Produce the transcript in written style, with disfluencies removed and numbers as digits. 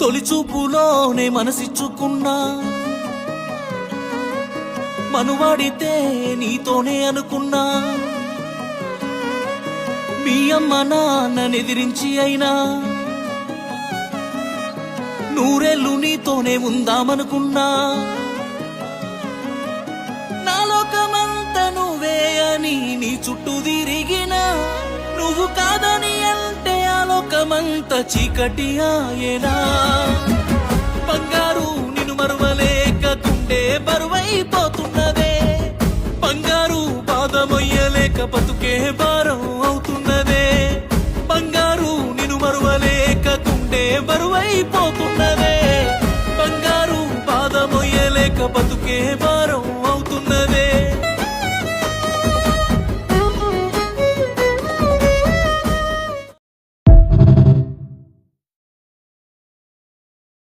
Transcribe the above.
తొలి చూపులోనే మనసిచ్చుకున్నా, మనువాడితే నీతోనే అనుకున్నా. మీ అమ్మ నాన్ననెదిరించి అయినా నూరేళ్ళు నీతోనే ఉందామనుకున్నా. నా లోకమంతా నువ్వే అని నీ చుట్టూ తిరిగినా, నువ్వు కాదని అంటే ఆ లోకమంతా చీకటి ఆయనా. బంగారు నిన్ను మరువలేక గుండె బరువైపోతున్నదే, బంగారు బాధమొయ్యలేక బతుకే భారం అవుతున్నదే. బంగారు నిన్ను మరువలేక గుండె బరువైపోతున్నదే, బంగారు బాధమొయ్యలేక బతుకే భారం